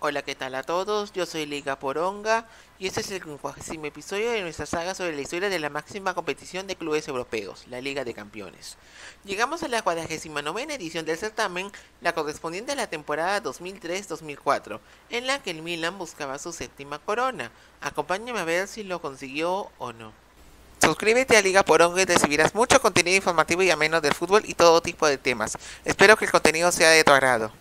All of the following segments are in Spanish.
Hola, ¿qué tal a todos? Yo soy Liga Poronga y este es el 50º episodio de nuestra saga sobre la historia de la máxima competición de clubes europeos, la Liga de Campeones. Llegamos a la 49ª edición del certamen, la correspondiente a la temporada 2003-2004, en la que el Milan buscaba su séptima corona. Acompáñame a ver si lo consiguió o no. Suscríbete a Liga Poronga y recibirás mucho contenido informativo y ameno del fútbol y todo tipo de temas. Espero que el contenido sea de tu agrado.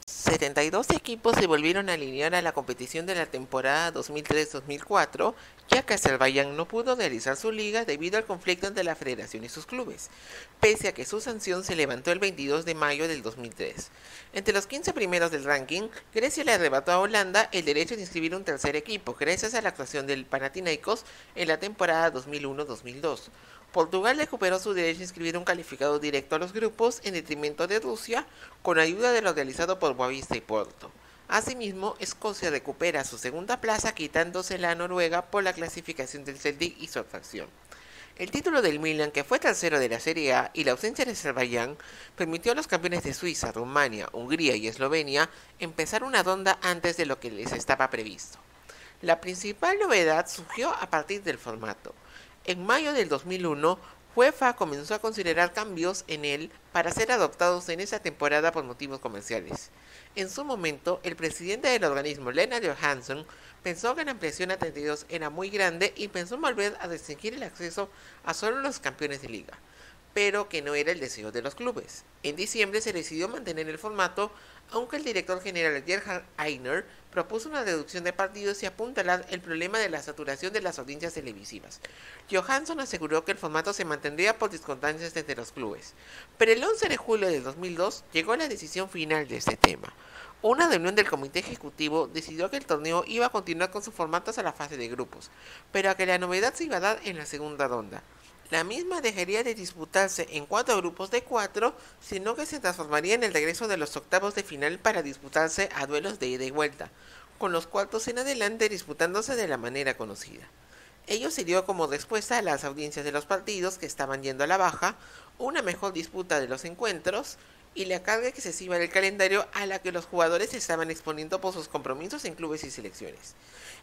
72 equipos se volvieron a alinear a la competición de la temporada 2003-2004, ya que Azerbaiyán no pudo realizar su liga debido al conflicto entre la federación y sus clubes, pese a que su sanción se levantó el 22 de mayo del 2003. Entre los 15 primeros del ranking, Grecia le arrebató a Holanda el derecho de inscribir un tercer equipo, gracias a la actuación del Panathinaikos en la temporada 2001-2002. Portugal recuperó su derecho a inscribir un calificado directo a los grupos en detrimento de Rusia, con ayuda de lo realizado por Boavista y Porto. Asimismo, Escocia recupera su segunda plaza quitándosela a Noruega por la clasificación del Celtic y su atracción. El título del Milan, que fue tercero de la Serie A, y la ausencia de Azerbaiyán permitió a los campeones de Suiza, Rumania, Hungría y Eslovenia empezar una ronda antes de lo que les estaba previsto. La principal novedad surgió a partir del formato. En mayo del 2001, UEFA comenzó a considerar cambios en él para ser adoptados en esa temporada por motivos comerciales. En su momento, el presidente del organismo, Lennart Johansson, pensó que la ampliación a 32 era muy grande y pensó en volver a restringir el acceso a solo los campeones de liga, pero que no era el deseo de los clubes. En diciembre se decidió mantener el formato, aunque el director general Gerhard Aigner propuso una reducción de partidos y apuntalar el problema de la saturación de las audiencias televisivas. Johansson aseguró que el formato se mantendría por discordancias entre los clubes, pero el 11 de julio de 2002 llegó la decisión final de este tema. Una reunión del comité ejecutivo decidió que el torneo iba a continuar con su formato hasta la fase de grupos, pero que la novedad se iba a dar en la segunda ronda. La misma dejaría de disputarse en 4 grupos de 4, sino que se transformaría en el regreso de los octavos de final para disputarse a duelos de ida y vuelta, con los cuartos en adelante disputándose de la manera conocida. Ello se dio como respuesta a las audiencias de los partidos que estaban yendo a la baja, una mejor disputa de los encuentros y la carga excesiva del calendario a la que los jugadores se estaban exponiendo por sus compromisos en clubes y selecciones.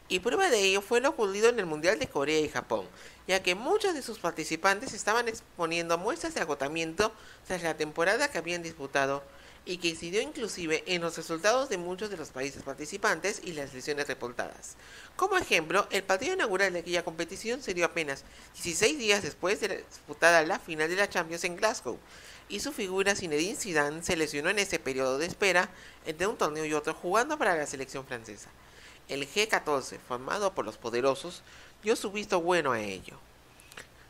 Y prueba de ello fue lo ocurrido en el Mundial de Corea y Japón, ya que muchos de sus participantes estaban exponiendo muestras de agotamiento tras la temporada que habían disputado y que incidió inclusive en los resultados de muchos de los países participantes y las lesiones reportadas. Como ejemplo, el partido inaugural de aquella competición se dio apenas 16 días después de disputada la final de la Champions en Glasgow, y su figura Zinedine Zidane se lesionó en ese periodo de espera entre un torneo y otro jugando para la selección francesa. El G14, formado por los poderosos, dio su visto bueno a ello.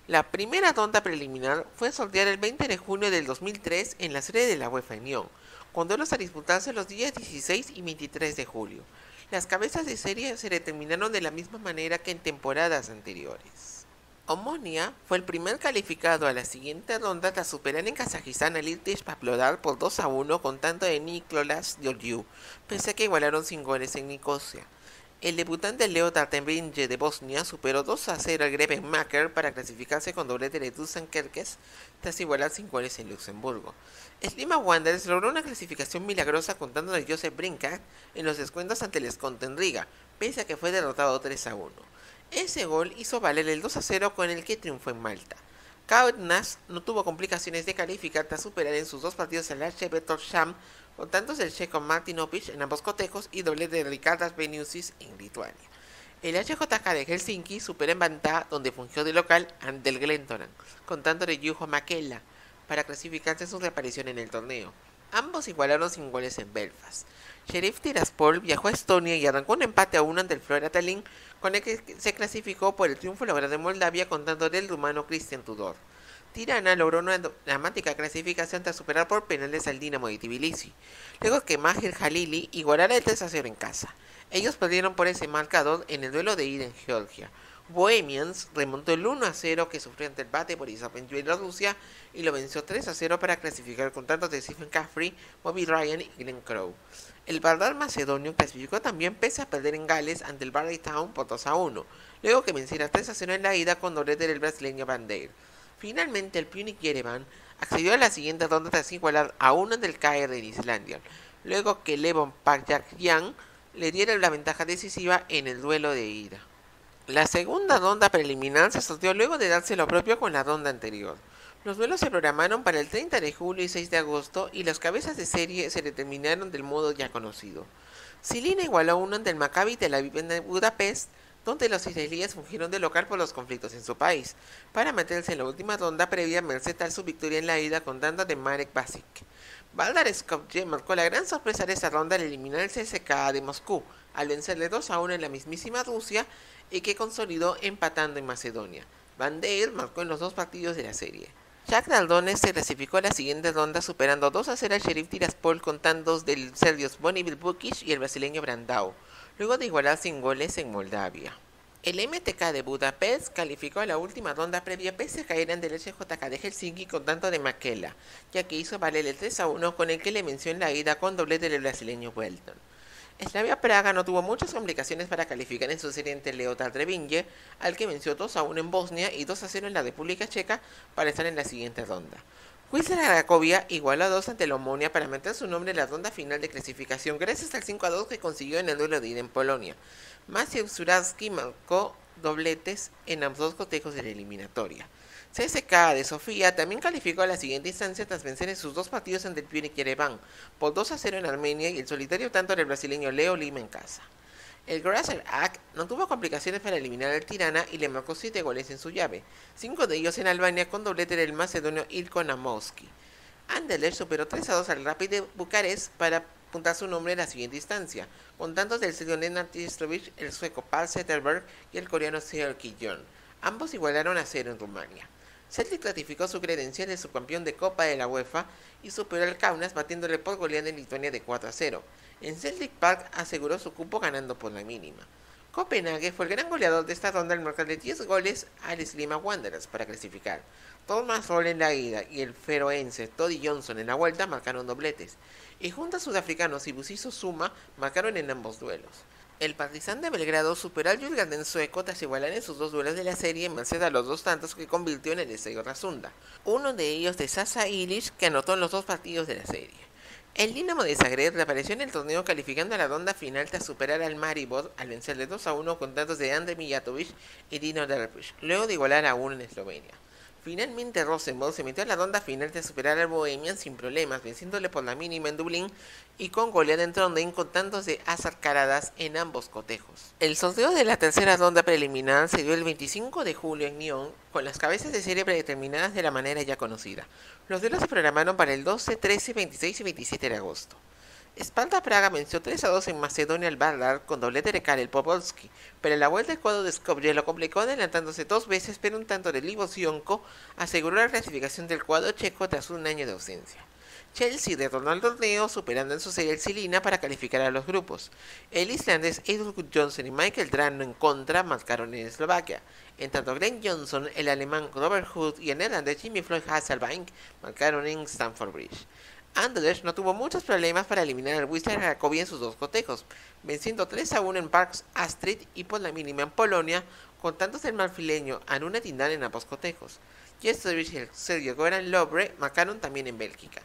La primera ronda preliminar fue sorteada el 20 de junio del 2003 en la sede de la UEFA en Lyon, con duelos a disputarse los días 16 y 23 de julio. Las cabezas de serie se determinaron de la misma manera que en temporadas anteriores. Omonia fue el primer calificado a la siguiente ronda tras superar en Kazajistán al Irtish Pavlodar por 2-1 con tanto de Nicolas Georgiou, pese a que igualaron sin goles en Nicosia. El debutante Leo Tartembinje de Bosnia superó 2-0 al Grevenmacher para clasificarse con doblete de Dusan Kerkez tras igualar sin goles en Luxemburgo. Slima Wanderers logró una clasificación milagrosa contando de Josep Brinkat en los descuentos ante el Esconte en Riga, pese a que fue derrotado 3-1. Ese gol hizo valer el 2-0 con el que triunfó en Malta. Kaunas no tuvo complicaciones de calificar tras superar en sus dos partidos al HC Betorsham con tantos del checo Martin Opic en ambos cotejos y doblete de Ricardas Beniusis en Lituania. El HJK de Helsinki supera en Vantaa, donde fungió de local, ante el Glentoran, con tanto de Juho Mäkelä, para clasificarse en su reaparición en el torneo. Ambos igualaron sin goles en Belfast. Sheriff Tiraspol viajó a Estonia y arrancó un empate a 1 ante el Flora Tallinn, con el que se clasificó por el triunfo logrado en Moldavia con tanto del rumano Christian Tudor. Tirana logró una dramática clasificación tras superar por penales al Dinamo de Tbilisi, luego que Mahir Jalili igualara el 3-0 en casa. Ellos perdieron por ese marcador en el duelo de ida en Georgia. Bohemians remontó el 1-0 que sufrió ante el Bate Borisov en Bielorrusia y lo venció 3-0 para clasificar con tantos de Stephen Caffrey, Bobby Ryan y Glenn Crowe. El Vardar macedonio clasificó también pese a perder en Gales ante el Barry Town por 2-1, luego que venciera 3-0 en la ida con doblete del brasileño Van Der. Finalmente el Punic Yerevan accedió a la siguiente ronda tras igualar a 1 del KR en Islandia, luego que Levon Pakjak-Jan le dieron la ventaja decisiva en el duelo de ida. La segunda ronda preliminar se sorteó luego de darse lo propio con la ronda anterior. Los duelos se programaron para el 30 de julio y 6 de agosto y las cabezas de serie se determinaron del modo ya conocido. Silina igualó a uno ante el Maccabi Tel Aviv en Budapest, donde los israelíes fungieron de local por los conflictos en su país, para meterse en la última ronda previa merced a su victoria en la ida con tanda de Marek Basic. Valdar Skopje marcó la gran sorpresa de esa ronda al eliminar el CSKA de Moscú, al vencerle 2-1 en la mismísima Rusia y que consolidó empatando en Macedonia. Van Deir marcó en los dos partidos de la serie. Shakhtar Donetsk se clasificó a la siguiente ronda superando 2-0 al Sheriff Tiraspol con tantos del serbio Zvonimir Bukic y el brasileño Brandao, luego de igualar sin goles en Moldavia. El MTK de Budapest calificó a la última ronda previa pese a caer ante el SJK de Helsinki con tanto de Makela, ya que hizo valer el 3-1 con el que le venció en la ida con doblete del brasileño Welton. Slavia Praga no tuvo muchas complicaciones para calificar en su serie ante Leotard Trevinje, al que venció 2-1 en Bosnia y 2-0 en la República Checa para estar en la siguiente ronda. Wisla Cracovia igualó a 2 ante el Omonia para meter su nombre en la ronda final de clasificación gracias al 5-2 que consiguió en el duelo de ida en Polonia. Maciej Zurawski marcó dobletes en ambos dos cotejos de la eliminatoria. CSKA de Sofía también calificó a la siguiente instancia tras vencer en sus dos partidos ante el Pionik Yerevan por 2-0 en Armenia y el solitario tanto del brasileño Leo Lima en casa. El Grasser Ak no tuvo complicaciones para eliminar al Tirana y le marcó 7 goles en su llave, 5 de ellos en Albania con doblete del macedonio Ilko Namovski. Anderlecht superó 3-2 al Rapid de Bucarest para apuntar su nombre en la siguiente instancia, con tantos del serbio Nenad Tistrovic, el sueco Paul Zetterberg y el coreano Seo Ki-yeon. Ambos igualaron a 0 en Rumania. Celtic ratificó su credencial de subcampeón de Copa de la UEFA y superó al Kaunas batiéndole por goleada en Lituania de 4-0. En Celtic Park aseguró su cupo ganando por la mínima. Copenhague fue el gran goleador de esta ronda al marcarle 10 goles al Slima Wanderers para clasificar. Thomas Roll en la ida y el feroense Toddy Johnson en la vuelta marcaron dobletes, y juntos sudafricanos y Busiso Suma marcaron en ambos duelos. El Partizan de Belgrado superó al Djurgården sueco tras igualar en sus dos duelos de la serie en merced a los dos tantos que convirtió en el Estadio Rasunda, uno de ellos de Sasa Ilic que anotó en los dos partidos de la serie. El Dinamo de Zagreb reapareció en el torneo calificando a la ronda final tras superar al Maribor al vencerle 2-1 con tantos de Ante Mijatovic y Dino Derpic, luego de igualar a 1 en Eslovenia. Finalmente Rosenborg se metió a la ronda final de superar al Bohemian sin problemas, venciéndole por la mínima en Dublín y con goleada en Trondheim con tantos de Azar Karadas en ambos cotejos. El sorteo de la tercera ronda preliminar se dio el 25 de julio en Nyon, con las cabezas de serie predeterminadas de la manera ya conocida. Los duelos se programaron para el 12, 13, 26 y 27 de agosto. Sparta Praga venció 3-2 en Macedonia al Vardar con doblete de Karel Pobolski, pero en la vuelta el cuadro de Skopje lo complicó adelantándose 2 veces, pero un tanto de Libor Sionko aseguró la clasificación del cuadro checo tras un año de ausencia. Chelsea retornó al torneo superando en su serie el Silina para calificar a los grupos. El islandés Eidur Johnson y Michael Drano en contra marcaron en Eslovaquia, en tanto Glenn Johnson, el alemán Robert Hood y el neerlandés Jimmy Floyd Hasselbank marcaron en Stamford Bridge. Anderlecht no tuvo muchos problemas para eliminar al Wisla Cracovia en sus dos cotejos, venciendo 3-1 en Parks Astrid y por la mínima en Polonia, con tantos del marfileño Anuna Tindal en ambos cotejos. Jestovich y el serbio Goran Lovre marcaron también en Bélgica.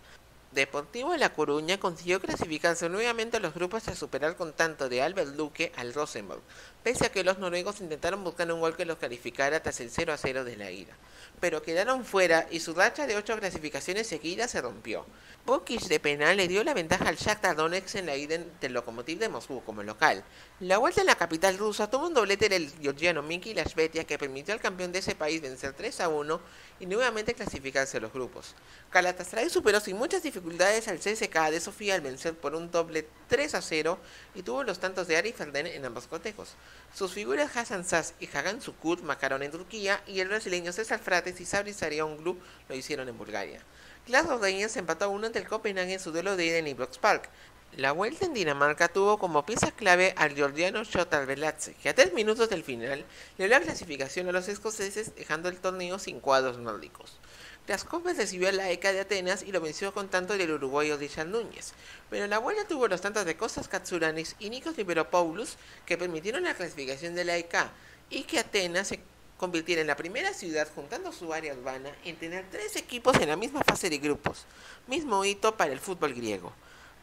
Deportivo de La Coruña consiguió clasificarse nuevamente a los grupos tras superar con tanto de Albert Luque al Rosenborg, pese a que los noruegos intentaron buscar un gol que los calificara tras el 0-0 de la ida, pero quedaron fuera y su racha de 8 clasificaciones seguidas se rompió. Bukic de penal le dio la ventaja al Shakhtar Donetsk en la ida del Lokomotiv de Moscú como local. La vuelta en la capital rusa tuvo un doblete del georgiano Miki Lashvetia que permitió al campeón de ese país vencer 3-1 y nuevamente clasificarse a los grupos. Galatasaray superó sin muchas dificultades al CSKA de Sofía al vencer por un doble 3-0 y tuvo los tantos de Ari Ferden en ambos cotejos. Sus figuras Hasan Sas y Hagan Sukut marcaron en Turquía y el brasileño César Frates y Sabri Sarionglu lo hicieron en Bulgaria. Glasgow Rangers empató a 1 ante el Copenhague en su duelo de ida en Ibrox Park. La vuelta en Dinamarca tuvo como pieza clave al georgiano Shotar Velatze, que a 3 minutos del final le dio la clasificación a los escoceses dejando el torneo sin cuadros nórdicos. Glasgow recibió a la ECA de Atenas y lo venció con tanto del uruguayo Richard Núñez, pero en la vuelta tuvo los tantos de Kostas Katsuranis y Nikos Liberopoulos que permitieron la clasificación de la ECA y que Atenas se convirtiera en la primera ciudad juntando su área urbana en tener 3 equipos en la misma fase de grupos, mismo hito para el fútbol griego.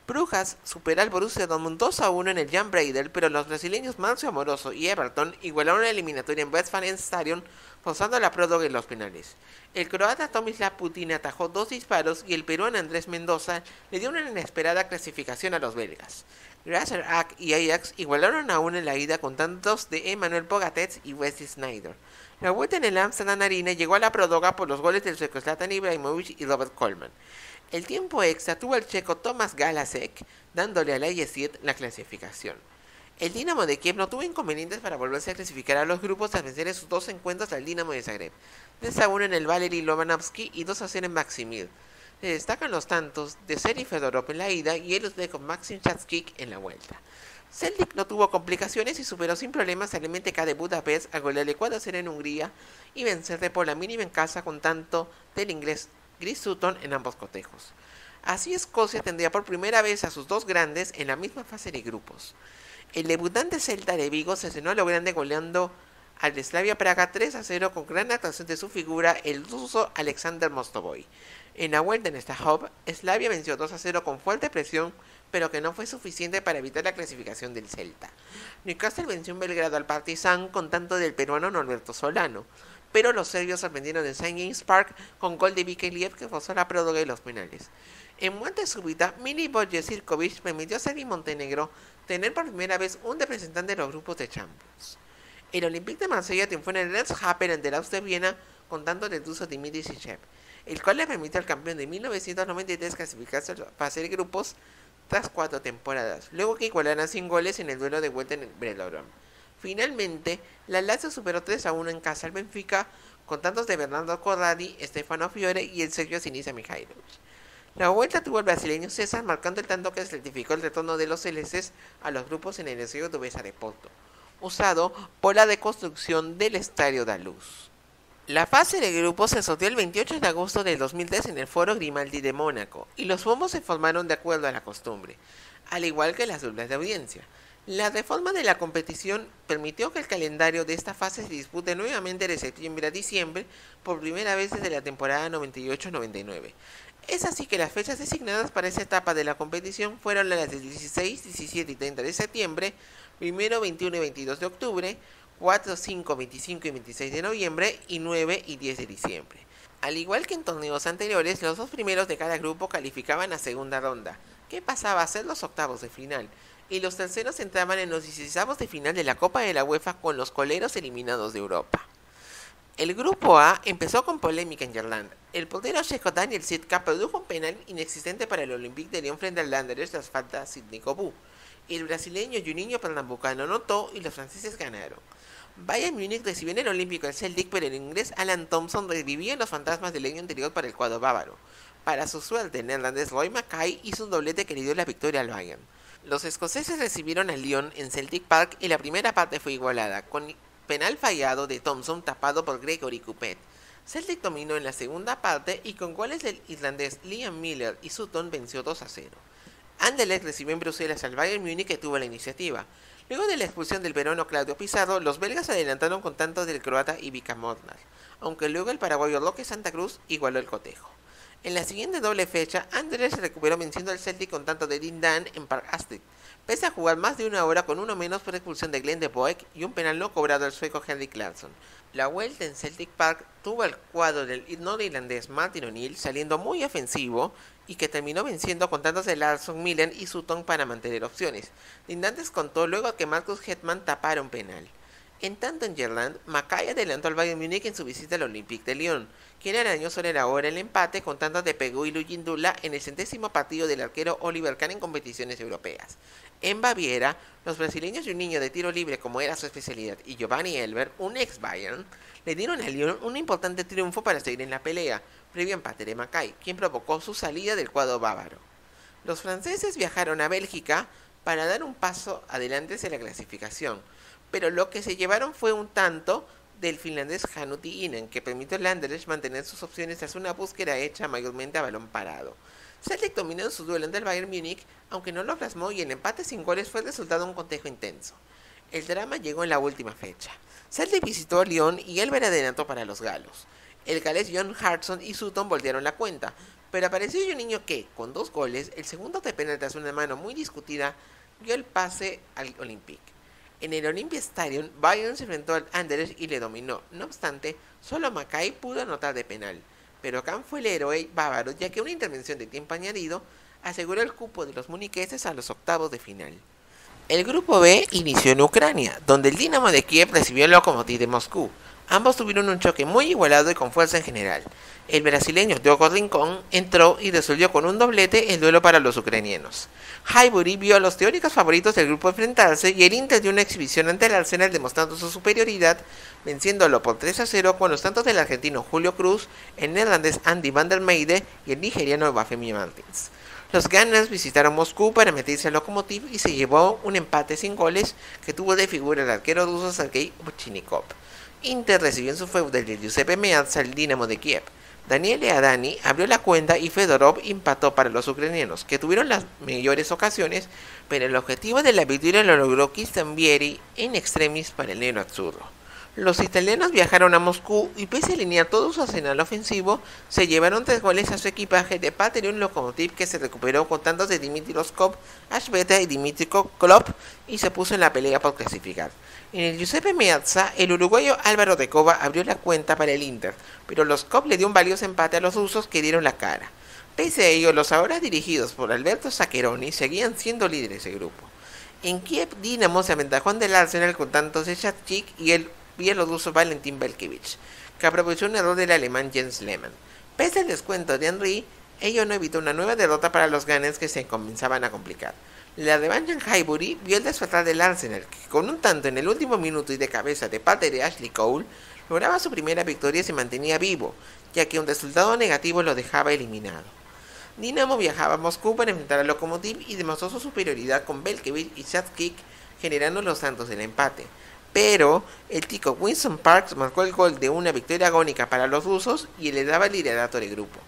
Brujas superó al Borussia Dortmund 2-1 en el Jan Breidel, pero los brasileños Marcio Amoroso y Everton igualaron la eliminatoria en Westfalenstadion, forzando la prórroga y los penales. El croata Tomislav Putin atajó 2 disparos y el peruano Andrés Mendoza le dio una inesperada clasificación a los belgas. Grazer Ak y Ajax igualaron a 1 en la ida con tantos de Emmanuel Pogatetz y Wesley Sneijder. La vuelta en el Amsterdam Arena llegó a la prórroga por los goles del sueco Zlatan Ibrahimovic y Robert Kollmann. El tiempo extra tuvo al checo Tomáš Galasek, dándole a la Jesús la clasificación. El Dinamo de Kiev no tuvo inconvenientes para volverse a clasificar a los grupos tras vencer en sus 2 encuentros al Dinamo de Zagreb, 3-1 en el Valery Lobanovsky y 2-0 en Maximil. Se destacan los tantos de Serhii Fedorov en la ida y el uzbeko Maxim Chatskik en la vuelta. Celtic no tuvo complicaciones y superó sin problemas al MTK de Budapest al golearle 4-0 en Hungría y vencerle por la mínima en casa con tanto del inglés Chris Sutton en ambos cotejos. Así Escocia tendría por primera vez a sus 2 grandes en la misma fase de grupos. El debutante celta de Vigo se cenó a lo grande goleando al de Slavia Praga 3-0 con gran actuación de su figura, el ruso Alexander Mostovoy. En la vuelta en esta hub, Slavia venció 2-0 con fuerte presión, pero que no fue suficiente para evitar la clasificación del Celta. Newcastle venció en Belgrado al Partizan con tanto del peruano Norberto Solano, pero los serbios sorprendieron en St. James Park con gol de Vikeliev que forzó la prórroga y los penales. En muerte súbita, Milivoje Živković permitió a Serbia y Montenegro tener por primera vez un representante de los grupos de Champions. El Olympique de Marsella triunfó en el Lens Happen ante el Austria Viena con tanto del ruso Dmitry Sichev, el cual le permitió al campeón de 1993 clasificarse para hacer grupos tras 4 temporadas, luego que igualaran 100 goles en el duelo de vuelta en el Velodrome. Finalmente, la Lazio superó 3-1 en casa al Benfica con tantos de Bernardo Corradi, Stefano Fiore y el serbio Sinisa Mihajlovic. La vuelta tuvo el brasileño César marcando el tanto que certificó el retorno de los celestes a los grupos en el estadio Dubesa de Porto, usado por la reconstrucción del Estadio da Luz. La fase de grupos se sorteó el 28 de agosto del 2003 en el Foro Grimaldi de Mónaco, y los bombos se formaron de acuerdo a la costumbre, al igual que las dobles de audiencia. La reforma de la competición permitió que el calendario de esta fase se dispute nuevamente de septiembre a diciembre por primera vez desde la temporada 98-99. Es así que las fechas designadas para esta etapa de la competición fueron las del 16, 17 y 30 de septiembre, 1, 21 y 22 de octubre, 4, 5, 25 y 26 de noviembre y 9 y 10 de diciembre. Al igual que en torneos anteriores, los 2 primeros de cada grupo calificaban a segunda ronda, que pasaba a ser los octavos de final, y los terceros entraban en los 16avos de final de la Copa de la UEFA con los coleros eliminados de Europa. El grupo A empezó con polémica en Irlanda. El portero checo Daniel Sitka produjo un penal inexistente para el Olympique de Lyon frente al Wanderers tras falta a Sidney Cobu. El brasileño Juninho Pernambucano anotó y los franceses ganaron. Bayern Múnich recibió en el Olímpico el Celtic, pero el inglés Alan Thompson revivía los fantasmas del año anterior para el cuadro bávaro. Para su suerte, el neerlandés Roy Mackay hizo un doblete que le dio la victoria al Bayern. Los escoceses recibieron al Lyon en Celtic Park y la primera parte fue igualada, con penal fallado de Thompson tapado por Gregory Coupet. Celtic dominó en la segunda parte y con goles del irlandés Liam Miller y Sutton venció 2-0. Anderlecht recibió en Bruselas al Bayern Múnich que tuvo la iniciativa. Luego de la expulsión del peruano Claudio Pizarro, los belgas adelantaron con tantos del croata Ivica Molnar, aunque luego el paraguayo Roque Santa Cruz igualó el cotejo. En la siguiente doble fecha, Anderlecht se recuperó venciendo al Celtic con tanto de Dindan en Park Astrid, pese a jugar más de una hora con uno menos por expulsión de Glenn de Boeck y un penal no cobrado al sueco Henrik Larsson. La vuelta en Celtic Park tuvo al cuadro del norirlandés Martin O'Neill saliendo muy ofensivo y que terminó venciendo con tantos de Larsson, Millen y Sutton para mantener opciones. Dindan descontó luego que Marcus Hetman tapara un penal. En tanto en Irlanda, Mackay adelantó al Bayern Múnich en su visita al Olympique de Lyon, quien arañó sobre la hora el empate con tantos de Pegu y Lujindula en el 100º partido del arquero Oliver Kahn en competiciones europeas. En Baviera, los brasileños y un niño de tiro libre como era su especialidad y Giovanni Elber, un ex Bayern, le dieron a Lyon un importante triunfo para seguir en la pelea, previo empate de Mackay, quien provocó su salida del cuadro bávaro. Los franceses viajaron a Bélgica para dar un paso adelante hacia la clasificación, pero lo que se llevaron fue un tanto del finlandés Hannuti Inen, que permitió al Anderlecht mantener sus opciones tras una búsqueda hecha mayormente a balón parado. Celtic dominó en su duelo ante el Bayern Múnich, aunque no lo plasmó y el empate sin goles fue el resultado de un cotejo intenso. El drama llegó en la última fecha. Celtic visitó a Lyon y Elber adelantó para los galos. El galés John Hartson y Sutton voltearon la cuenta, Pero apareció un niño que, con 2 goles, el segundo de penal tras una mano muy discutida, dio el pase al Olympique. En el Olympia Stadium, Bayern se enfrentó al Anderlecht y le dominó. No obstante, solo Mackay pudo anotar de penal. Pero Kahn fue el héroe bávaro, ya que una intervención de tiempo añadido aseguró el cupo de los muniqueses a los octavos de final. El grupo B inició en Ucrania, donde el Dinamo de Kiev recibió el Lokomotiv de Moscú. Ambos tuvieron un choque muy igualado y con fuerza en general. El brasileño Diogo Rincón entró y resolvió con un doblete el duelo para los ucranianos. Highbury vio a los teóricos favoritos del grupo enfrentarse y el Inter dio una exhibición ante el Arsenal demostrando su superioridad, venciéndolo por 3-0 con los tantos del argentino Julio Cruz, el neerlandés Andy van der Meijde y el nigeriano Bafemi Martins. Los Gunners visitaron Moscú para meterse al Lokomotiv y se llevó un empate sin goles que tuvo de figura el arquero ruso Sergei Ovchynnikov. Inter recibió en su feudo del Giuseppe Meazza al Dinamo de Kiev. Daniel Adani abrió la cuenta y Fedorov empató para los ucranianos, que tuvieron las mayores ocasiones, pero el objetivo de la victoria lo logró Kistambieri en extremis para el nero azzurro. Los italianos viajaron a Moscú y pese a alinear todo su arsenal ofensivo, se llevaron 3 goles a su equipaje de parte de un Lokomotiv que se recuperó con tantos de Dimitri Rosskov, Ashbeta y Dimitri Klopp y se puso en la pelea por clasificar. En el Giuseppe Meazza, el uruguayo Álvaro Recoba abrió la cuenta para el Inter, pero Rosskov le dio un valioso empate a los rusos que dieron la cara. Pese a ello, los ahora dirigidos por Alberto Zaccheroni seguían siendo líderes del grupo. En Kiev, Dinamo se aventajó ante el Arsenal con tantos de Shachik y el bielorruso Valentin Belkevich, que aprovechó un error del alemán Jens Lehmann. Pese al descuento de Henry, ello no evitó una nueva derrota para los Gunners que se comenzaban a complicar. La revancha en Highbury vio el despertar del Arsenal, que con un tanto en el último minuto y de cabeza de parte de Ashley Cole, lograba su primera victoria y se mantenía vivo, ya que un resultado negativo lo dejaba eliminado. Dinamo viajaba a Moscú para enfrentar al Lokomotiv y demostró su superioridad con Belkevich y Shachik, generando los tantos del empate. Pero el tico Winston Parks marcó el gol de una victoria agónica para los rusos y le daba el liderato del grupo.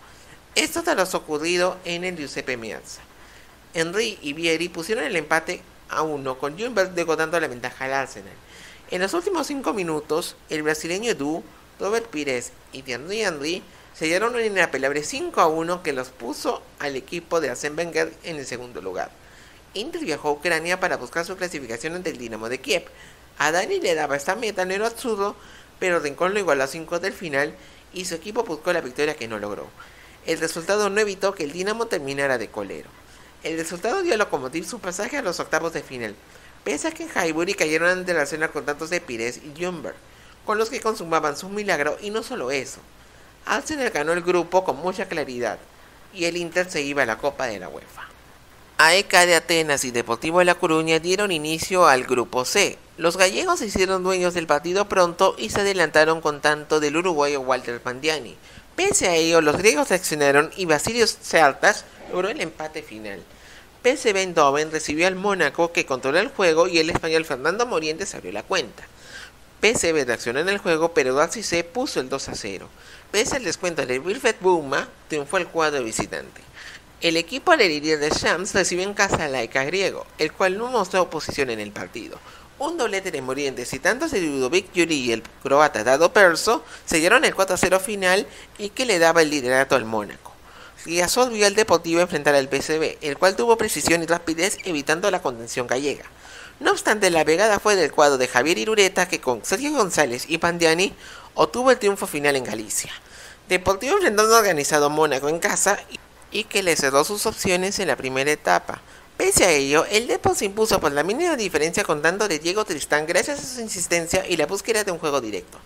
Esto tras lo ocurrido en el Giuseppe Meazza. Henry y Vieri pusieron el empate a 1 con Ljungberg dando la ventaja al Arsenal. En los últimos 5 minutos, el brasileño Edu, Robert Pires y Thierry Henry sellaron un inapelable 5-1 que los puso al equipo de Arsène Wenger en el segundo lugar. Inter viajó a Ucrania para buscar su clasificación ante el Dinamo de Kiev. A Dani le daba esta meta al nero azzurro, pero Rincón lo igualó a 5 del final y su equipo buscó la victoria que no logró. El resultado no evitó que el Dinamo terminara de colero. El resultado dio a Lokomotiv su pasaje a los octavos de final, pese a que en Highbury cayeron ante la Arsenal con tantos de Pires y Ljungberg, con los que consumaban su milagro y no solo eso. Arsenal ganó el grupo con mucha claridad y el Inter se iba a la Copa de la UEFA. AEK de Atenas y Deportivo de La Coruña dieron inicio al grupo C. Los gallegos se hicieron dueños del partido pronto y se adelantaron con tanto del uruguayo Walter Pandiani. Pese a ello, los griegos reaccionaron y Vasilios Certas logró el empate final. PSV Eindhoven recibió al Mónaco que controló el juego y el español Fernando Morientes abrió la cuenta. PSV reaccionó en el juego, pero Darcy C puso el 2-0. Pese al descuento de Wilfred Bouma, triunfó el cuadro visitante. El equipo Aleriria de Shams recibió en casa al AEK griego, el cual no mostró oposición en el partido. Un doblete de Morientes y tantos de Ludovic Juri y el croata Dado Perso sellaron el 4-0 final y que le daba el liderato al Mónaco. Riazor vio al Deportivo enfrentar al PSV, el cual tuvo precisión y rapidez evitando la contención gallega. No obstante, la pegada fue del cuadro de Javier Irureta que con Sergio González y Pandiani obtuvo el triunfo final en Galicia. Deportivo enfrentó a un organizado Mónaco en casa y que le cerró sus opciones en la primera etapa. Pese a ello, el Depor se impuso por la mínima diferencia con tanto de Diego Tristán gracias a su insistencia y la búsqueda de un juego directo.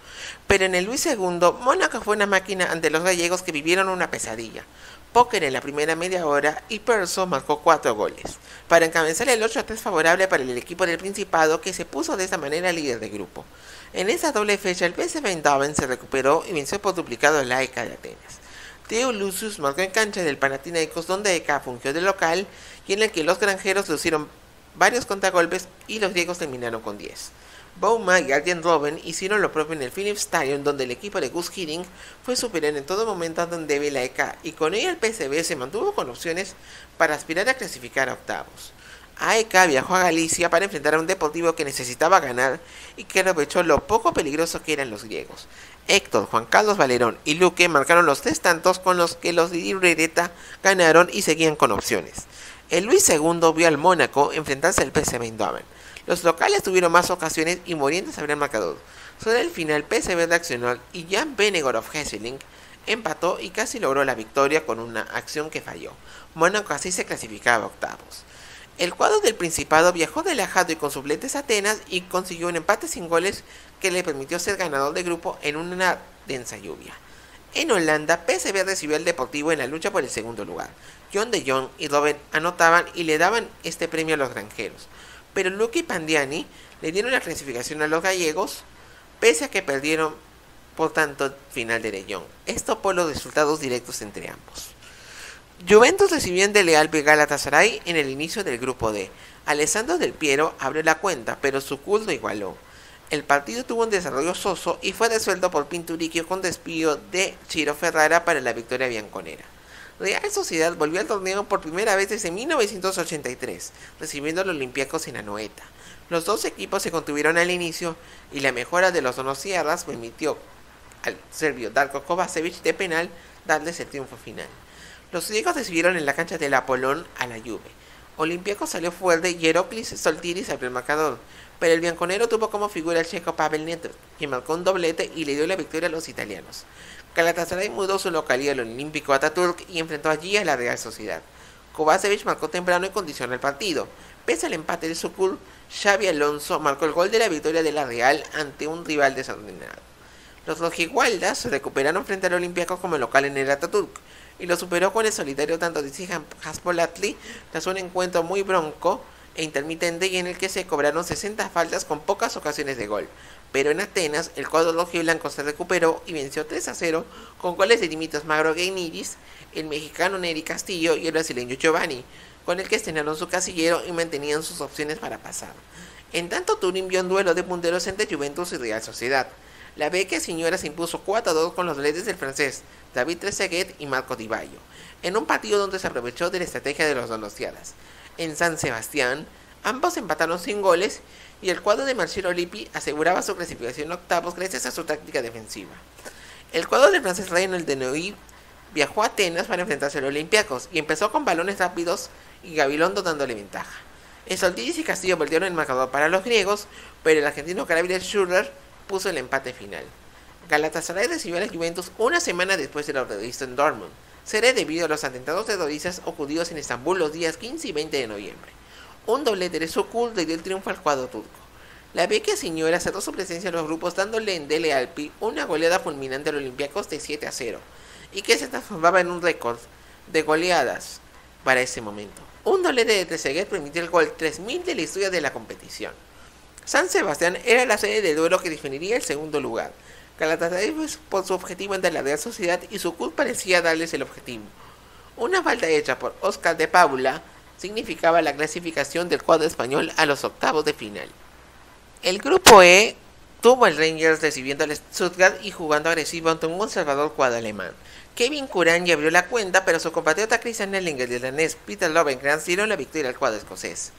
Pero en el Luis II, Mónaco fue una máquina ante los gallegos que vivieron una pesadilla. Póker en la primera media hora y Perso marcó 4 goles, para encabezar el 8-3 favorable para el equipo del Principado que se puso de esa manera líder de grupo. En esa doble fecha el PSV Eindhoven se recuperó y venció por duplicado al AEK de Atenas. Theo Lucius marcó en cancha del Panathinaikos donde AEK fungió de local y en el que los granjeros lucieron varios contragolpes y los griegos terminaron con 10. Bouma y Arjen Robben hicieron lo propio en el Philips Stadium donde el equipo de Gus Hiddink fue superior en todo momento donde débil la AEK y con ello el PSV se mantuvo con opciones para aspirar a clasificar a octavos. AEK viajó a Galicia para enfrentar a un Deportivo que necesitaba ganar y que aprovechó lo poco peligroso que eran los griegos. Héctor, Juan Carlos Valerón y Luque marcaron los 3 tantos con los que los de Urereta ganaron y seguían con opciones. El Luis II vio al Mónaco enfrentarse al PSV Eindhoven. Los locales tuvieron más ocasiones y Morientes abrió el marcador. Sobre el final PSV reaccionó y Jan Venegorov Hesseling empató y casi logró la victoria con una acción que falló. Mónaco así se clasificaba a octavos. El cuadro del Principado viajó relajado y con suplentes a Atenas y consiguió un empate sin goles que le permitió ser ganador de grupo en una densa lluvia. En Holanda, PSV recibió al Deportivo en la lucha por el segundo lugar. John de Jong y Robben anotaban y le daban este premio a los granjeros, pero Luque y Pandiani le dieron la clasificación a los gallegos, pese a que perdieron por tanto final de Jong. Esto por los resultados directos entre ambos. Juventus recibió en Dele Alpi Galatasaray en el inicio del grupo D. Alessandro Del Piero abrió la cuenta, pero su lo igualó. El partido tuvo un desarrollo soso y fue resuelto por Pinturicchio con despido de Ciro Ferrara para la victoria bianconera. Real Sociedad volvió al torneo por primera vez desde 1983, recibiendo a los Olympiacos en Anoeta. Los dos equipos se contuvieron al inicio y la mejora de los donostiarras permitió al serbio Darko Kovacevic de penal darles el triunfo final. Los griegos recibieron en la cancha del Apolón a la Juve. Olympiacos salió fuerte y Heroclis Soltiris abrió el marcador, pero el bianconero tuvo como figura al checo Pavel Nedved, que marcó un doblete y le dio la victoria a los italianos. Galatasaray mudó su localidad al Olímpico Ataturk y enfrentó allí a la Real Sociedad. Kovacevic marcó temprano y condicionó el partido. Pese al empate de Sukul, Xabi Alonso marcó el gol de la victoria de la Real ante un rival desordenado. Los rojigualdas se recuperaron frente al Olympiacos como local en el Ataturk y lo superó con el solitario tanto de Zihan Haspolatli tras un encuentro muy bronco e intermitente y en el que se cobraron 60 faltas con pocas ocasiones de gol. Pero en Atenas, el cuadro rojiblanco se recuperó y venció 3-0 con goles de Dimitrios Magro Gainidis, el mexicano Neri Castillo y el brasileño Giovanni, con el que estrenaron su casillero y mantenían sus opciones para pasar. En tanto, Turín vio un duelo de punteros entre Juventus y Real Sociedad. La Vecchia Signora se impuso 4-2 con los goles del francés David Trezeguet y Marco Di Baio, en un partido donde se aprovechó de la estrategia de los donostiadas. En San Sebastián, ambos empataron sin goles y el cuadro de Marcelo Lippi aseguraba su clasificación a octavos gracias a su táctica defensiva. El cuadro del francés Reynald Deneuve viajó a Atenas para enfrentarse a los Olympiacos y empezó con balones rápidos y Gabilondo dándole ventaja. Soltiris y Castillo perdieron el marcador para los griegos, pero el argentino Gabriel Schuller puso el empate final. Galatasaray recibió a la Juventus una semana después de lo previsto en Dortmund. Será debido a los atentados terroristas ocurridos en Estambul los días 15 y 20 de noviembre. Un doblete de Sukul le dio el triunfo al cuadro turco. La Vecchia Signora cerró su presencia en los grupos dándole en Dele Alpi una goleada fulminante a los Olympiacos de 7-0 y que se transformaba en un récord de goleadas para ese momento. Un doblete de Trezeguet permitió el gol 3000 de la historia de la competición. San Sebastián era la sede del duelo que definiría el segundo lugar. Galatasaray fue por su objetivo ante la Real Sociedad y Sukul parecía darles el objetivo. Una falta hecha por Oscar de Paula significaba la clasificación del cuadro español a los octavos de final. El grupo E tuvo al Rangers recibiendo al Stuttgart y jugando agresivo ante un conservador cuadro alemán. Kevin Curran ya abrió la cuenta, pero su compatriota Christian Ellinger y el danés Peter Lovenkrantz dieron la victoria al cuadro escocés.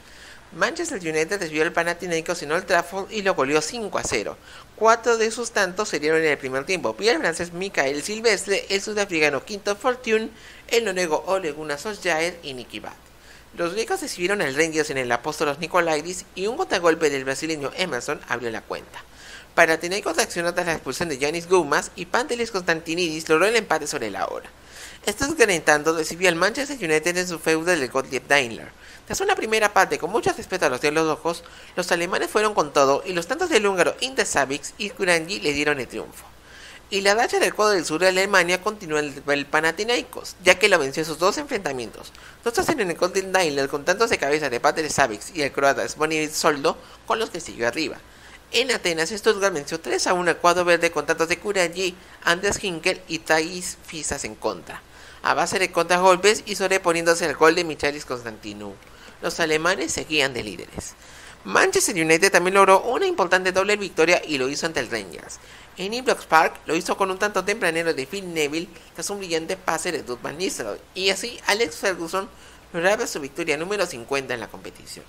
Manchester United recibió al Panathinaikos en Old Trafford y lo goleó 5-0. 4 de sus tantos se dieron en el primer tiempo. El francés Mikael Silvestre, el sudafricano Quinto Fortune, el noruego Ole Gunnar Solskjaer y Nicky Butt. Los griegos recibieron al Rangers en el Apóstolos Nikolaidis y un contragolpe del brasileño Emerson abrió la cuenta. Panathinaikos reaccionó tras la expulsión de Giannis Goumas y Pantelis Constantinidis logró el empate sobre la hora. Stuttgart en tanto recibió al Manchester United en su feudo del Gottlieb Daimler. Tras una primera parte con mucho respeto a los Diablos Rojos, los alemanes fueron con todo y los tantos del húngaro Inter Savic y Kuranyi le dieron el triunfo. Y la racha del cuadro del sur de Alemania continuó el Panathinaikos, ya que lo venció en sus dos enfrentamientos. 2-0 en el Gottlieb Daimler con tantos de cabeza de Pater Savic y el croata Zvonimir Soldo, con los que siguió arriba. En Atenas, Stuttgart venció 3-1 al cuadro verde con tantos de Kuranyi, Anders Hinkel y Thais Fisas en contra, a base de contragolpes y sobreponiéndose al gol de Michalis Constantinou. Los alemanes seguían de líderes. Manchester United también logró una importante doble victoria y lo hizo ante el Rangers. En Ibrox Park lo hizo con un tanto tempranero de Phil Neville tras un brillante pase de Ruud van Nistelrooy, y así Alex Ferguson lograba su victoria número 50 en la competición.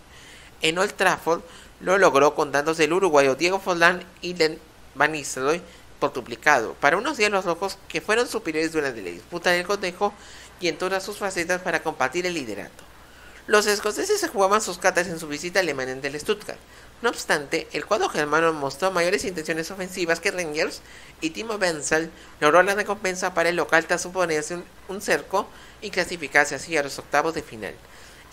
En Old Trafford lo logró con tantos del uruguayo Diego Forlán y de Van Nistelrooy por duplicado, para unos Diablos Rojos que fueron superiores durante la disputa del cotejo y en todas sus facetas para compartir el liderato. Los escoceses se jugaban sus cartas en su visita alemana en el Stuttgart. No obstante, el cuadro germano mostró mayores intenciones ofensivas que Rangers y Timo Wenzel logró la recompensa para el local tras suponerse un cerco y clasificarse así a los octavos de final.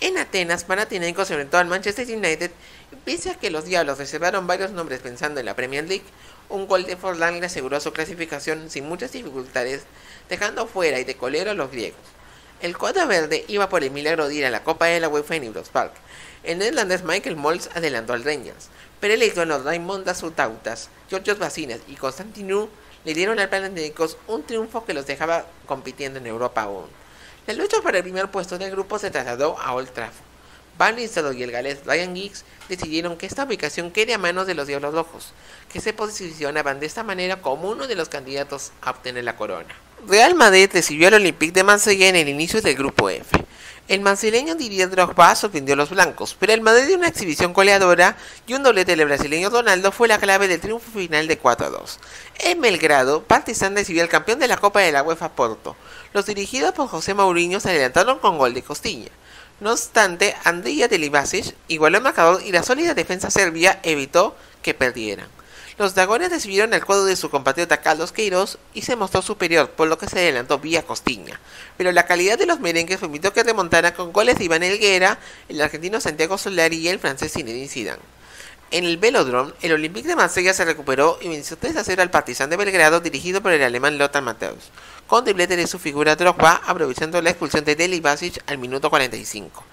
En Atenas, Panathinaikos se enfrentó al Manchester United y pese a que los Diablos reservaron varios nombres pensando en la Premier League, un gol de Forlán le aseguró su clasificación sin muchas dificultades, dejando fuera y de colero a los griegos. El cuadro verde iba por el milagro de ir a la Copa de la UEFA en Ibrox Park. El neerlandés Michael Mols adelantó al Rangers, pero el lituano Raimondas Sutautas, Georgios Vasinas y Konstantinou le dieron al Panathinaikos un triunfo que los dejaba compitiendo en Europa aún. La lucha por el primer puesto del grupo se trasladó a Old Trafford. Van Nistelrooy y el galés Ryan Giggs decidieron que esta ubicación quede a manos de los Diablos Rojos, que se posicionaban de esta manera como uno de los candidatos a obtener la corona. Real Madrid recibió al Olympique de Marsella en el inicio del grupo F. El marfileño Didier Drogba sorprendió a los blancos, pero el Madrid dio una exhibición goleadora y un doblete del brasileño Ronaldo fue la clave del triunfo final de 4-2. En Belgrado, Partizan recibió al campeón de la Copa de la UEFA Porto. Los dirigidos por José Mourinho se adelantaron con gol de Costilla. No obstante, Andrija Delibasic igualó el marcador y la sólida defensa serbia evitó que perdieran. Los dragones recibieron el cuadro de su compatriota Carlos Queiroz y se mostró superior, por lo que se adelantó vía Costiña. Pero la calidad de los merengues permitió que remontaran con goles de Iván Helguera, el argentino Santiago Solari y el francés Zinedine Zidane. En el Velódromo, el Olympique de Marsella se recuperó y venció 3-0 al Partizan de Belgrado dirigido por el alemán Lothar Matthäus, con triplete de su figura Drogba aprovechando la expulsión de Delibasic al minuto 45.